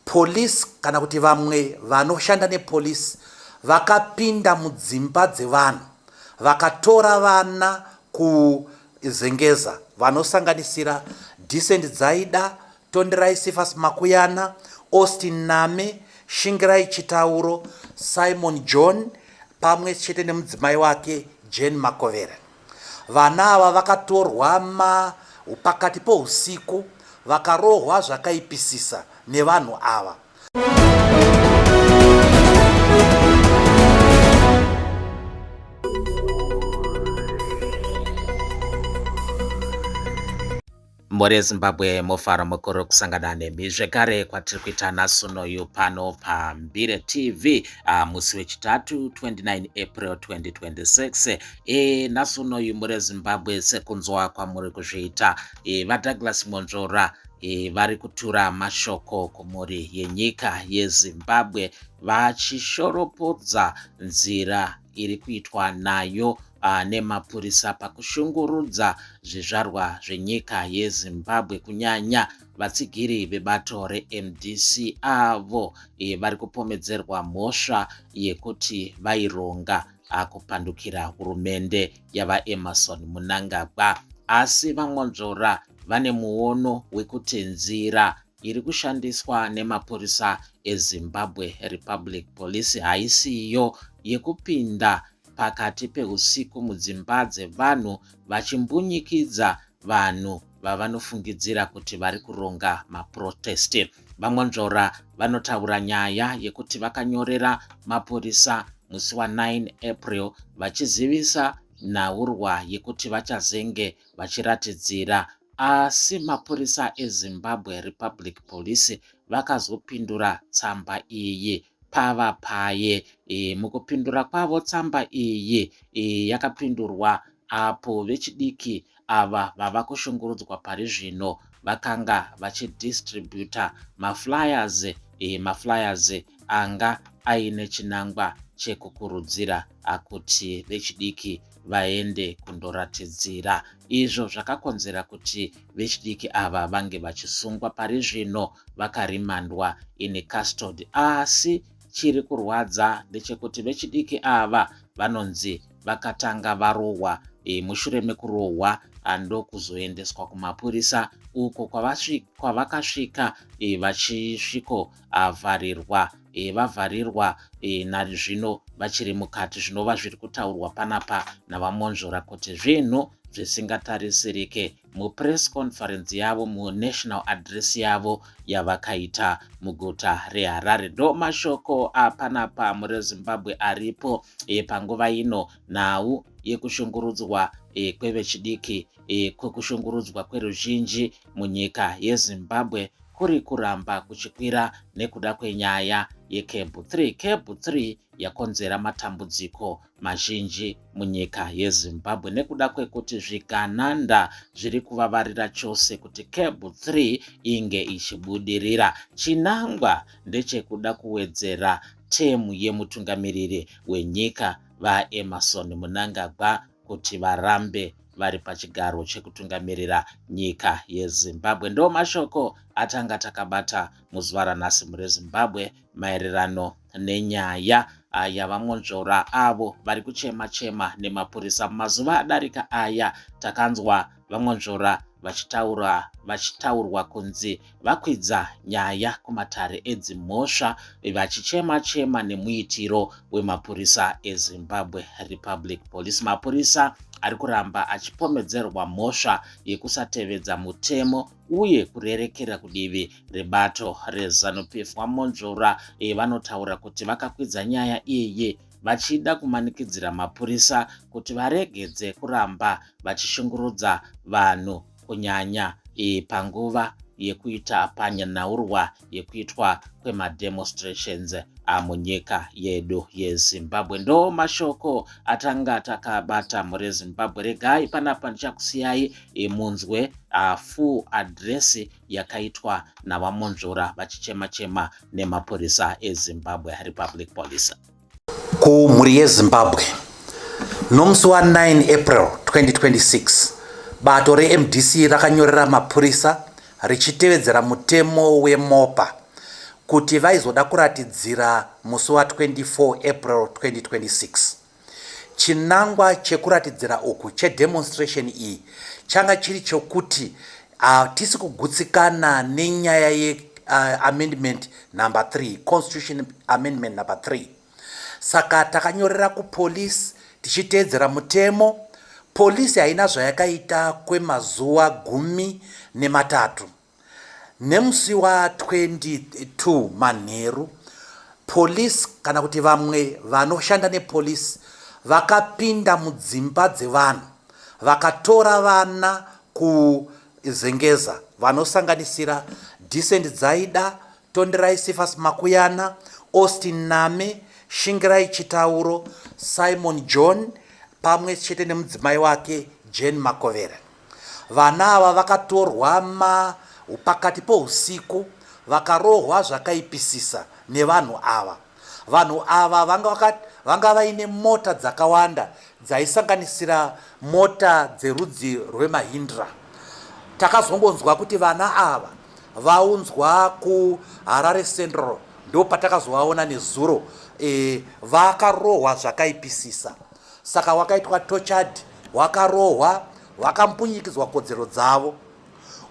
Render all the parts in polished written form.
polisi kana kuti vamwe vanoshanda nepolisi vakapinda mudzimba dzevanhu vakatora vana kuzengeza vanosanganisira Decent Zaida, Tonderai Sifas Makuyana, Austin Name, Shingirai Chitauro, Simon John pamwe chete nemudzimai wake Jane Makovera. Vana ava vakatorwa pakati pousiku vakarohwa zvakaipisisa nevanhu ava. More Zimbabwe mofara mukuru kusangana nemi zvekare kwatiri kuita nasunoyu pano paMbire TV musi wechitatu 29 April 2026. Nasunoyu muri Zimbabwe sekunzwa kwamuri kuzviita vaDouglas Mwonzora vari kutura mashoko kumhuri yenyika yeZimbabwe vachishoropodza nzira iri kuitwa nayo nemapurisa pakushungurudza zvizvarwa zvenyika yeZimbabwe kunyanya vatsigiri vebato reMDC avo vari kupomedzerwa mhosva yekuti vaironga kupandukira hurumende yavaEmmerson Mnangagwa. Asi vaMwonzora vane muono wekuti nzira iri kushandiswa nemapurisa eZimbabwe Republic Police haisiyo yekupinda pakati peusiku mudzimba dzevanhu vachimbunyikidza vanhu vavanofungidzira kuti vari kuronga maprotesti. VaMwonzora vanotaura nyaya yekuti vakanyorera mapurisa musi wa9 April vachizivisa nhaurwa yekuti vachazenge vachiratidzira, asi mapurisa eZimbabwe Republic Police vakazopindura tsamba iyi pava paye. Mukupindura kwavo tsamba iyi yakapindurwa apo vechidiki ava vava kushungurudzwa pari zvino vakanga vachidistributa maflyers anga aine chinangwa chekukurudzira kuti vechidiki vaende kundoratidzira. Izvo zvakakonzera kuti vechidiki ava vange vachisungwa pari zvino vakarimandwa in custody. Asi chiri kurwadza ndechekuti vechidiki ava vanonzi vakatanga varohwa, mushure mekurohwa ndokuzoendeswa kumapurisa uko kwavakasvika vachisviko vharirwa vavharirwa nazvino vachiri mukati. Zvinova zviri kutaurwa panapa navaMwonzora kuti zvinhu zvisingatarisirike mupress conference yavo munational address yavo yavakaita muguta reHarare. Ndo mashoko apanapa muri Zimbabwe aripo panguva ino. Nhau yekushungurudzwa kwevechidiki kwekushungurudzwa kweruzhinji munyika yeZimbabwe kuri kuramba kuchikwira nekuda kwenyaya yeCable 3. Cable 3 yakonzera matambudziko mazhinji munyika yeZimbabwe nekuda kwekuti zvigananda zviri kuvavarira chose kuti Cable 3 inge ichibudirira. Chinangwa ndechekuda kuwedzera temu yemutungamiriri wenyika vaEmmerson Mnangagwa kuti varambe vari pachigaro chekutungamirira nyika yeZimbabwe. Ndo mashoko atanga takabata muzuva ranhasi muri Zimbabwe maererano nenyaya yavaMwonzora avo vari kuchema nemapurisa. Mazuva adarika aya takanzwa vaMwonzora vachitaurwa kunzi vakwidza nyaya kumatare edzimhosva vachichema nemuitiro wemapurisa eZimbabwe Republic Police. Mapurisa ari kuramba achipomedzerwa mhosva yekusatevedza mutemo uye kurerekera kudivi rebato reZANU-PF. VaMwonzora vanotaura kuti vakakwidza nyaya iyi vachida kumanikidzira mapurisa kuti varegedze kuramba vachishungurudza vanhu kunyanya panguva yekuita panyanhaurwa yekuitwa kwemademonstrations munyika yedu yeZimbabwe. Ndo mashoko atanga takabata muri Zimbabwe. Regai panapa ndichakusiyai munzwe full address yakaitwa navaMwonzora vachichema nemapurisa eZimbabwe Republic Police. Kumhuri yeZimbabwe, nomusi wa9 April 2026 bato reMDC rakanyorera mapurisa richitevedzera mutemo weMopa kuti vaizoda kuratidzira musi wa 24 April 2026. Chinangwa chekuratidzira uku chedemonstration iyi changa chiri chokuti tisi kugutsikana nenyaya ye amendment number 3, constitution amendment number 3. Saka takanyorera kupolisi tichiteedzera mutemo. Polisi haina zvayakaita kwemazuva 13. Nemusi wa 22 Manheru, polisi kana kuti vamwe vanoshanda nepolisi vakapinda mudzimba dzevanhu vakatora vana kuzengeza vanosanganisira Decent Zaida, Tonderai Sifas Makuyana, Austin Name, Shingirai Chitauro, Simon John pamwe chete nemudzimai wake Jane Makovera. Vana ava vakatorwa pakati pousiku vakarohwa zvakaipisisa nevanhu ava. Vanhu ava vanga vaine mota dzakawanda dzaisanganisira mota dzerudzi rweMahindra. Takazongonzwa kuti vana ava vaunzwa kuHarare Central, ndo patakazovaona nezuro vakarohwa zvakaipisisa. Saka wakaitwa tortured, wakarohwa, wakampunyikidzwa kodzero dzavo.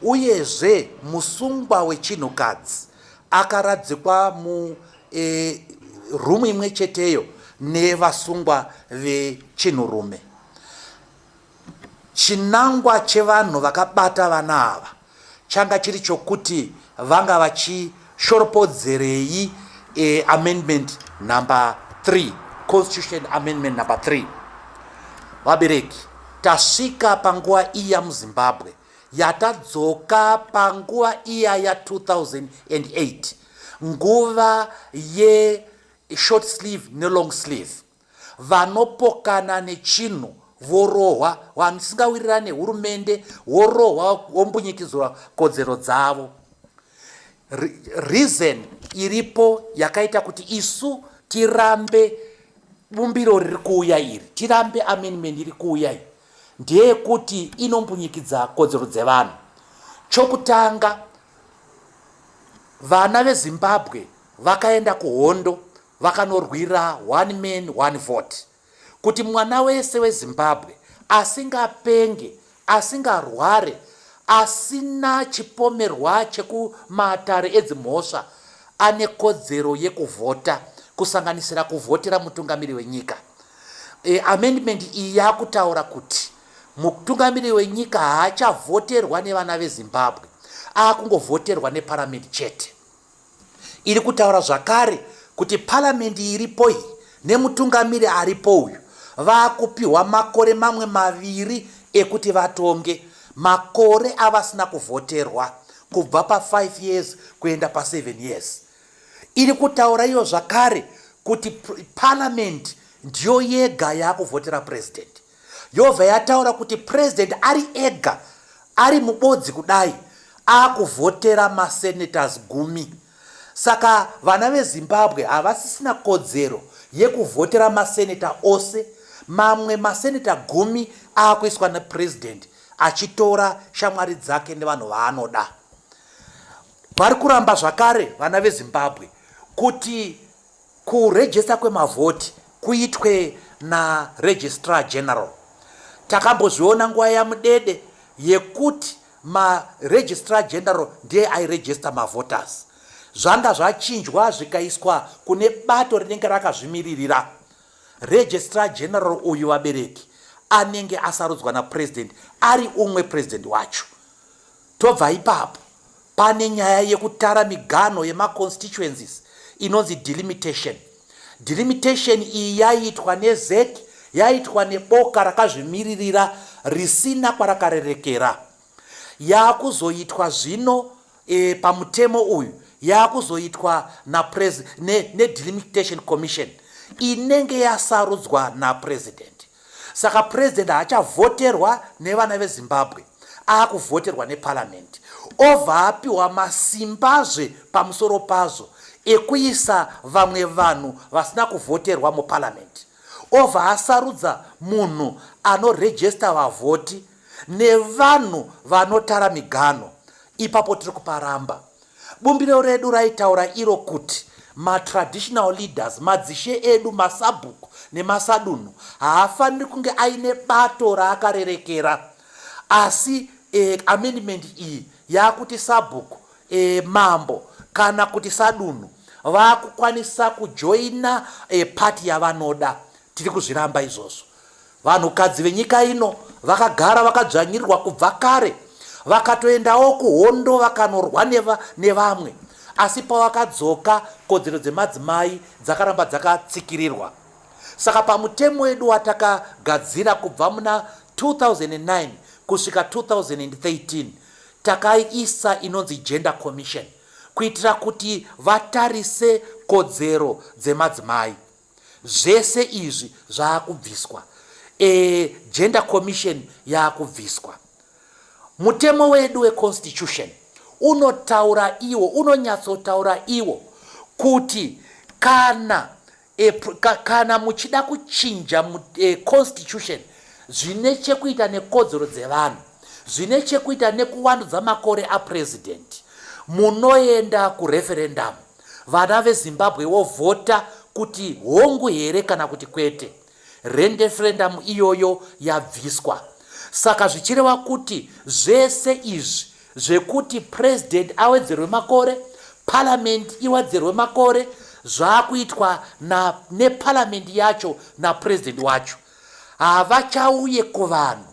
Uyezve musungwa wechinhukadzi akaradzikwa rumu imwe cheteyo nevasungwa vechinhurume. Chinangwa chevanhu vakabata vana ava changa chiri chokuti vanga vachishoropodzerei amendment number 3, constitution amendment number 3. Vabereki, tasvika panguva iya muZimbabwe yatadzoka panguva iya ya 2008, nguva ye short sleeve ne long sleeve. Vanopokana nechinhu vorohwa, vanhu tisingawirirane nehurumende vorohwa vombunyikidzwa kodzero dzavo. Reason iripo yakaita kuti isu tirambe bumbiro riri kuuya iri, tirambe amendment iri kuuya iri, ndeyekuti inombunyikidza kodzero dzevanhu. Chokutanga, vana veZimbabwe vakaenda kuhondo vakanorwira one man one vote, kuti mwana wese weZimbabwe asingapenge, asingarware, asina chipomerwa chekumatare edzimhosva ane kodzero yekuvhota, kusanganisira kuvhotera mutungamiri wenyika. Amendment iyi yakutaura kuti mutungamiri wenyika haachavhoterwa nevana veZimbabwe, akungovhoterwa neparamendi chete. Iri kutaura zvakare kuti paramendi iripo iyi nemutungamiri aripo uyu vakupiwa makore mamwe 2 ekuti vatonge, makore avasina kuvhoterwa kubva pa5 years kuenda pa7 years. Iri kutaura iyo zvakare kuti parliament ndiyo yega yakuvhotera president. Yobva yataura kuti president ari ega, ari mubodzi kudai, akuvhotera masenators 10. Saka vana veZimbabwe havasisina kodzero yekuvhotera masenata ose. Mamwe masenata 10 akuiswa nepresident achitora shamwari dzake nevanhu vaanoda. Vari kuramba zvakare vana veZimbabwe kuti kurejista kwemavhoti kuitwe na registrar general. Takambozviona nguva yamudede yekuti registrar general ndiye airegister mavoters. Zvanga zvachinjwa zvikaiswa kune bato rinenge rakazvimiririra. Registrar general uyu, vabereki, anenge asarudzwa napresident ari umwe president wacho. Tobva ipapo pane nyaya yekutara migano yemaconstituencies inonzi delimitation. Delimitation iyi yaitwa neZEC, yaitwa neboka rakazvimiririra risina kwarakarerekera. Yakuzoitwa zvino pamutemo uyu, yakuzoitwa delimitation commission inenge yasarudzwa napresident. Saka president haachavhoterwa nevana veZimbabwe, akuvhoterwa neparliament. Obva apiwa masimbazve pamusoro pazvo ekuisa vamwe vanhu vasina kuvhoterwa muparliament. Obva asarudza munhu anorejista vavhoti nevanhu vanotara migano. Ipapo tiri kuparamba bumbiro redu raitaura iro kuti matraditional leaders, madzishe edu, masabhuku nemasadunhu haafaniri kunge aine bato raakarerekera. Asi amendment iyi yakuti sabhuku, mambo kana kuti sadunhu vakukwanisa kujoina pati yavanoda. Tiri kuzviramba izvozvo. Vanhukadzi venyika ino vakagara vakadzvanyirirwa kubva kare, vakatoendawo kuhondo vakanorwa nevamwe, asi pavakadzoka kodzero dzemadzimai dzakaramba dzakatsikirirwa. Saka pamutemo wedu watakagadzira kubva muna 2009 kusvika 2013 takaisa inonzi gender commission kuitira kuti vatarise kodzero dzemadzimai. Zvese izvi zvaakubviswa. Gender commission yaakubviswa. Mutemo wedu weconstitution unotaura iwo, unonyatsotaura iwo kuti kana muchida kuchinja constitution zvine chekuita nekodzero dzevanhu, zvine chekuita nekuwandudza makore apresident, munoenda kureferendum. Vana veZimbabwe vovhota kuti hongu here kana kuti kwete. Referendum iyoyo yabviswa. Saka zvichireva kuti zvese izvi zvekuti president awedzerwe makore, parliament iwedzerwe makore, zvaakuitwa neparliament yacho napresident wacho. Havachauye kuvanhu.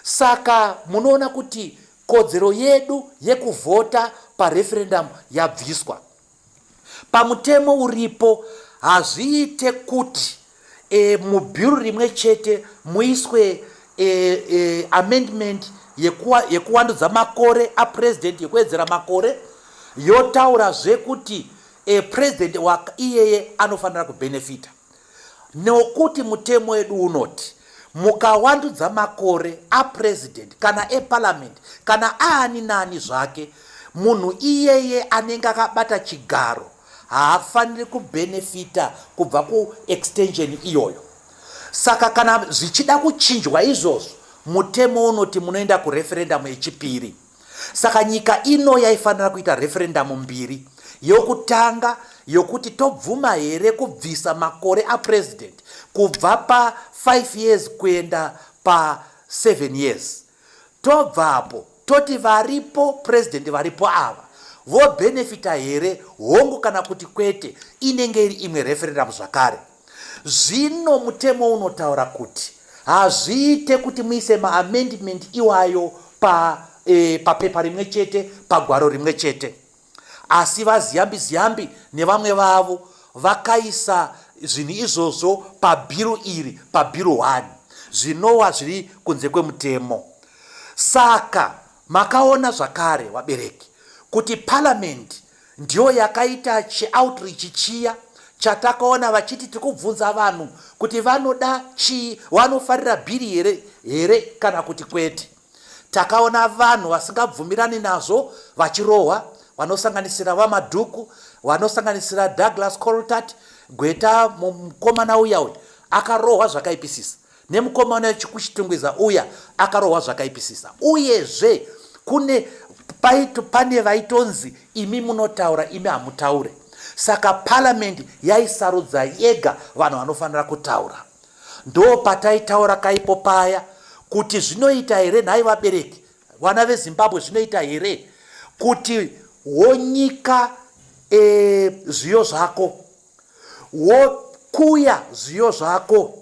Saka munoona kuti kodzero yedu yekuvhota pareferendum yabviswa. Pamutemo uripo hazviite kuti mubhiru rimwe chete muiswe amendment yekuwandudza makore apresident, yekuwedzera makore, yotaura zvekuti president iyeye anofanira kubenefita. Nokuti mutemo wedu unoti mukawandudza makore apresident kana eparliament kana ani nani zvake, munhu iyeye anenge akabata chigaro haafaniri kubenefita kubva kuextension iyoyo. Saka kana zvichida kuchinjwa izvozvo, mutemo unoti munoenda kureferendum yechipiri. Saka nyika ino yaifanira kuita referendum mbiri. Yokutanga yokuti tobvuma here kubvisa makore apresident kubva pa 5 years kuenda pa 7 years. Tobvapo toti varipo president varipo ava vobenefita here hongu kana kuti kwete, inenge iri imwe referendum zvakare. Zvino mutemo unotaura kuti hazviite kuti muise maamendment iwayo papepa rimwe chete, pagwaro rimwe chete. Asi vaziyambi nevamwe vavo vakaisa zvinhu izvozvo pabhiru iri, pabhiru 1, zvinova zviri kunze kwemutemo. Saka makaona zvakare vabereki kuti parliament ndiyo yakaita chioutreach chiya chatakaona vachiti tikubvunza vanhu kuti vanoda chii, vanofarira bhiri here kana kuti kwete. Takaona vanhu vasingabvumirani nazvo vachirohwa, vanosanganisira vamadhuku, vanosanganisira Douglas Coltart, Gweta mukomana uya akarohwa zvakaipisisa, nemukomana wechikuchitungwiza uya akarohwa zvakaipisisa. Uyezve pane vaitonzi imi munotaura imi hamutaure. Saka parliament yaisarudza yega vanhu vanofanira kutaura. Ndo pataitaura kaipo paya kuti zvinoita here, nhai vabereki, vana veZimbabwe, zvinoita here kuti wonyika zviyo zvako, wokuya zviyo zvako,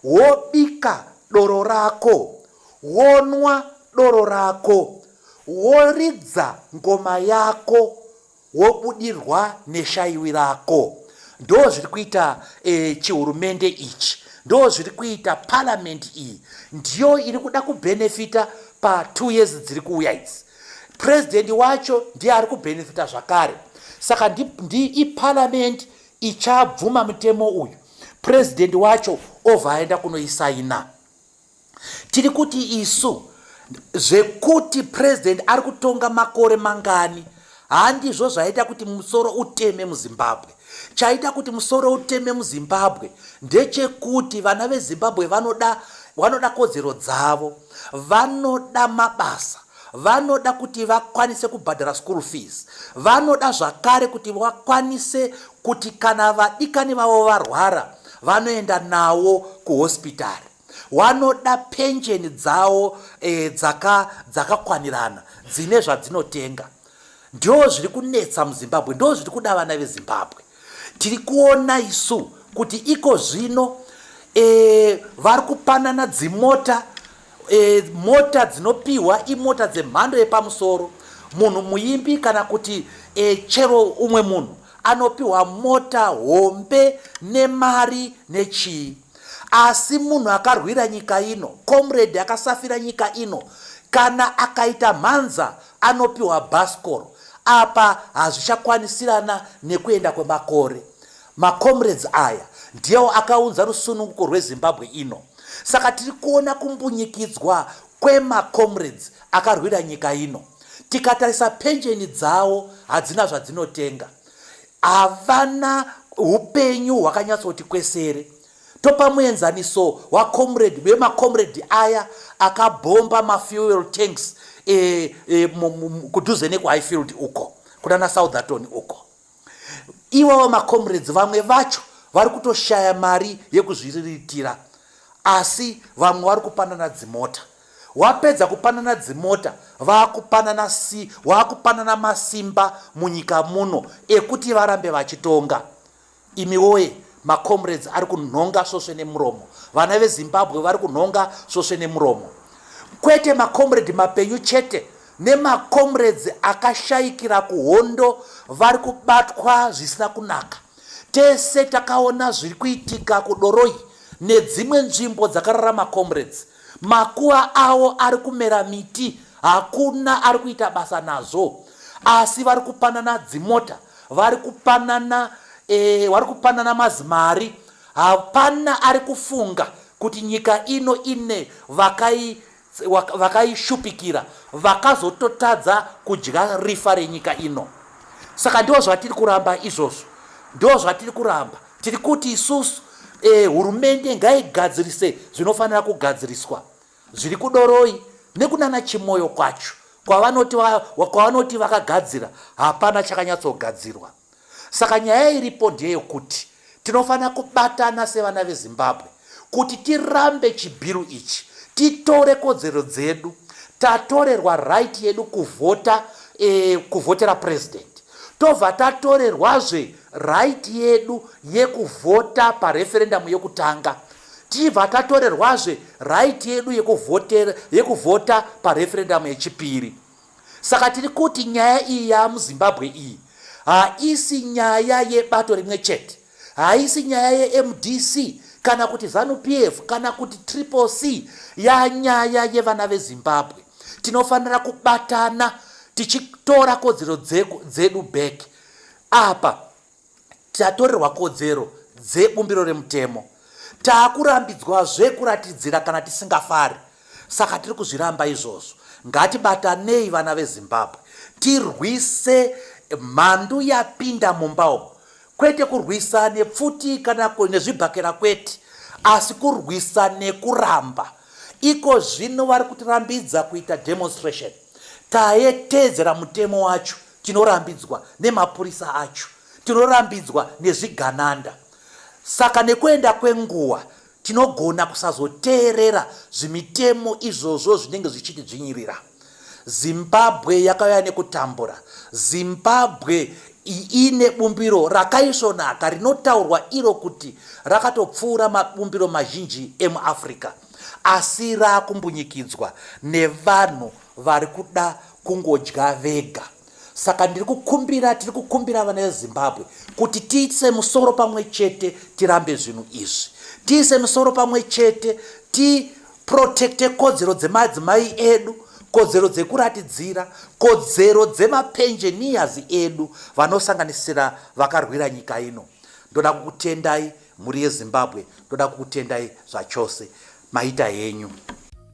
wobika doro rako, wonwa doro rako, woridza ngoma yako, wobudirwa neshaiwi rako. Ndo zviri kuita chihurumende ichi, ndo zviri kuita parliament iyi. Ndiyo iri kuda kubenefita pa 2 years dziri kuuya idzi. President wacho ndiye ari kubenefita zvakare. Saka iparliament ichabvuma mutemo uyu, president wacho ovaenda kunoisaina. Tiri kuti isu zvekuti president ari kutonga makore mangani handizvo zvaita kuti musoro uteme muZimbabwe. Chaita kuti musoro uteme muZimbabwe ndechekuti vana veZimbabwe vanoda kodzero dzavo, vanoda mabasa, vanoda kuti vakwanise kubhadhara school fees, vanoda zvakare kuti vakwanise kuti kana vadikani vavo varwara vanoenda nawo kuhospitari, vanoda pensheni dzavo dzakakwanirana dzine zvadzinotenga. Ndo zviri kunetsa muZimbabwe, ndo zviri kuda vana veZimbabwe. Tiri kuona isu kuti iko zvino vari kupanana dzimota, mota dzinopiwa imota dzemhando yepamusoro. Munhu muimbi kana kuti chero umwe munhu anopiwa mota hombe nemari nechii. Asi munhu akarwira nyika ino, comrade akasafira nyika ino, kana akaita mhanza anopiwa bhasikoro. Apa hazvichakwanisirana nekuenda kwemakore. Macomrades aya ndiwo akaunza rusununguko rweZimbabwe ino. Saka tiri kuona kumbunyikidzwa kwemacomrades akarwira nyika ino. Tikatarisa pensheni dzavo hadzina zvadzinotenga, havana upenyu hwakanyatsoti kwesere. Topa muenzaniso wemacomrade aya akabhomba mafuel tanks kudhuze nekuhighfield uko kunana Southampton uko. Ivo macomrades vamwe vacho vari kutoshaya mari yekuzviriritira, asi vamwe vari kupanana dzimota. Wapedza kupanana dzimota, vakupanana masimba munyika muno ekuti varambe vachitonga. Imi woye, macomrades ari kunhonga svosve nemuromo, vana veZimbabwe vari kunhonga svosve nemuromo. Kwete macomrade mapenyu chete, nemacomrades akashayikira kuhondo vari kubatwa zvisina kunaka. Tese takaona zviri kuitika kuDoroi nedzimwe nzvimbo dzakararama comrades. Makuva avo ari kumera miti, hakuna ari kuita basa nazvo, asi vari kupanana dzimota, vari kupanana mazimari. Hapana ari kufunga kuti nyika ino ine vakaishupikira vakazototadza kudya rifa renyika ino. Saka ndo zvatiri kuramba izvozvo, ndo zvatiri kuramba. Tiri kuti isusu hurumende ngaigadzirise zvinofanira kugadziriswa. Zviri kuDoroi nekunana Chimoyo kwacho, kwavanoti vakagadzira, hapana chakanyatsogadzirwa. Saka nyaya iripo ndeyekuti tinofanira kubatana sevana veZimbabwe kuti tirambe chibhiru ichi, titore kodzero dzedu. Tatorerwa right yedu kuvhotera president, tobva tatorerwazve right yedu yekuvhota pareferendamu yekutanga, tibva tatorerwazve right yedu yekuvhota pareferendamu yechipiri. Saka tiri kuti nyaya iyi yamuZimbabwe iyi haisi nyaya yebato rimwe chete, haisi nyaya yeMDC kana kuti ZANU-PF kana kuti Triple C, yanyaya yevana veZimbabwe. Tinofanira kubatana tichitora kodzero dzedu back. Apa tatorerwa kodzero dzebumbiro remutemo, taakurambidzwazve kuratidzira kana tisingafari. Saka tiri kuzviramba izvozvo. Ngatibatanei vana veZimbabwe, tirwise mhandu yapinda mumba umu. Kwete kurwisa nepfuti kana nezvibhakera kwete, asi kurwisa nekuramba. Iko zvino vari kutirambidza kuita demonstration, taetedzera mutemo wacho, tinorambidzwa nemapurisa acho, tinorambidzwa nezvigananda. Saka nekuenda kwenguva tinogona kusazoteerera zvimitemo izvozvo zvinenge zvichitidzvinyirira. Zimbabwe yakauya nekutambura. Zimbabwe ine bumbiro rakaisvonaka rinotaurwa iro kuti rakatopfuura mabumbiro mazhinji emuAfrica, asi rakumbunyikidzwa nevanhu vari kuda kungodya vega. Saka tiri kukumbira vana veZimbabwe kuti tiise musoro pamwe chete, tirambe zvinhu izvi. Tiise musoro pamwe chete, tiprotecte kodzero dzemadzimai edu, kodzero dzekuratidzira, kodzero dzemapensheniyazi edu vanosanganisira vakarwira nyika ino. Ndoda kukutendai muri yeZimbabwe, ndoda kukutendai zvachose. Maita henyu.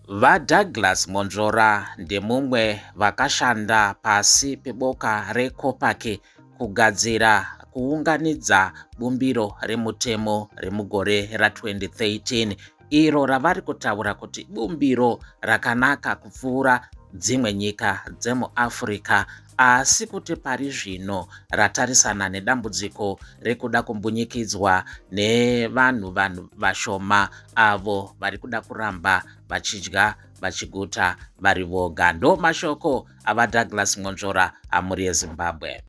VaDouglas Mwonzora ndemumwe vakashanda pasi peboka reCOPAC kugadzira kuunganidza bumbiro remutemo remugore ra2013, iro ravari kutaura kuti bumbiro rakanaka kupfuura dzimwe nyika dzemuAfrica, asi kuti pari zvino ratarisana nedambudziko rekuda kumbunyikidzwa nevanhu vashoma avo vari kuda kuramba vachidya vachiguta vari voga. Ndo mashoko avaDouglas Mwonzora amhuri yeZimbabwe.